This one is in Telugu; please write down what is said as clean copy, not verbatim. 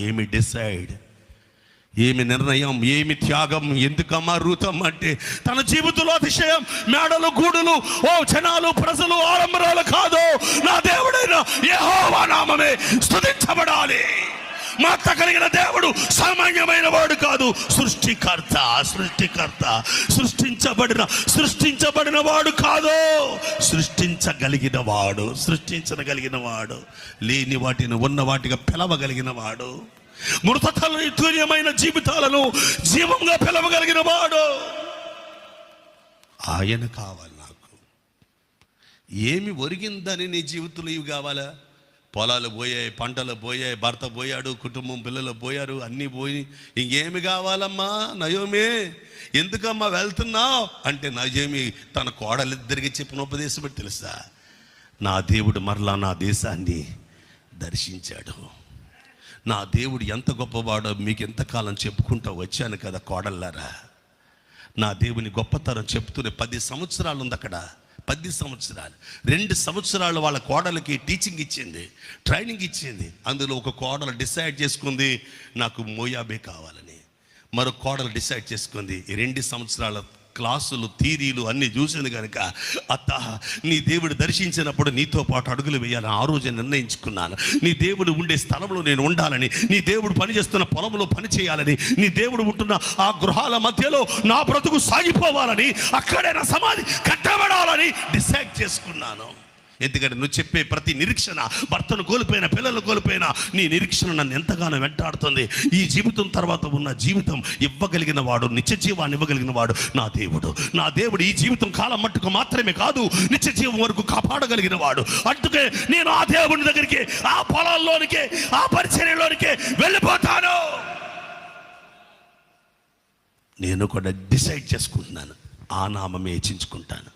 ఏమి డిసైడ్, ఏమి నిర్ణయం, ఏమి త్యాగం. ఎందుకమ్మా రూతం అంటే తన జీవితంలో అతిశయం, మేడలు, గూడులు, ఓ జనాలు, ప్రజలు, ఆడంబరాలు కాదు, నా దేవుడైన యెహోవా నామమే స్తుతించబడాలి. మాత కలిగిన దేవుడు సామాన్యమైన వాడు కాదు, సృష్టికర్త. సృష్టించబడిన వాడు కాదు, సృష్టించగలిగిన వాడు, లేని వాటిని ఉన్న వాటిగా పిలవగలిగిన వాడు, మృతతుల్యమైన జీవితాలను జీవంగా పిలవగలిగిన వాడు. ఆయన కావాలి నాకు. ఏమి ఒరిగిందని నీ జీవితంలో ఇవి కావాలా? పొలాలు పోయాయి, పంటలు పోయాయి, భర్త పోయాడు, కుటుంబం, పిల్లలు పోయారు, అన్నీ పోయి ఇంకేమి కావాలమ్మా? నయోమి, ఎందుకమ్మా వెళ్తున్నావు అంటే, నయోమి తన కోడలిద్దరికి చెప్పిన ఉపదేశం పెట్టి తెలుసా, నా దేవుడు మరలా నా దేశాన్ని దర్శించాడు. నా దేవుడు ఎంత గొప్పవాడో మీకు ఎంతకాలం చెప్పుకుంటూ వచ్చాను కదా కోడళ్ళారా. నా దేవుని గొప్పతనం చెప్తూనే 10 సంవత్సరాలు ఉంది అక్కడ. 10 సంవత్సరాలు, 2 సంవత్సరాలు వాళ్ళ కోడలకి టీచింగ్ ఇచ్చింది, ట్రైనింగ్ ఇచ్చింది. అందులో ఒక కోడలు డిసైడ్ చేసుకుంది నాకు మోయాబే కావాలని. మరో కోడలు డిసైడ్ చేసుకుంది 2 సంవత్సరాల క్లాసులు, థీరీలు అన్నీ చూసింది కనుక, అత్త నీ దేవుడు దర్శించినప్పుడు నీతో పాటు అడుగులు వేయాలని ఆ రోజే నిర్ణయించుకున్నాను. నీ దేవుడు ఉండే స్థలంలో నేను ఉండాలని, నీ దేవుడు పనిచేస్తున్న పొలంలో పని చేయాలని, నీ దేవుడు ఉంటున్న ఆ గృహాల మధ్యలో నా బ్రతుకు సాగిపోవాలని, అక్కడే నా సమాధి కట్టబడాలని డిసైడ్ చేసుకున్నాను. ఎందుకంటే నువ్వు చెప్పే ప్రతి నిరీక్షణ, భర్తను కోల్పోయిన, పిల్లలు కోల్పోయిన నీ నిరీక్షణ నన్ను ఎంతగానో వెంటాడుతుంది. ఈ జీవితం తర్వాత ఉన్న జీవితం ఇవ్వగలిగిన వాడు, నిత్య జీవాన్ని ఇవ్వగలిగిన వాడు నా దేవుడు. నా దేవుడు ఈ జీవితం కాలం మట్టుకు మాత్రమే కాదు, నిత్య జీవం వరకు కాపాడగలిగిన వాడు. అందుకే నేను ఆ దేవుని దగ్గరికి, ఆ పొలాల్లోనికే, ఆ పరిచర్యలోనికే వెళ్ళిపోతాను. నేను కూడా డిసైడ్ చేసుకుంటున్నాను, ఆ నామమే హెచ్చించుకుంటాను.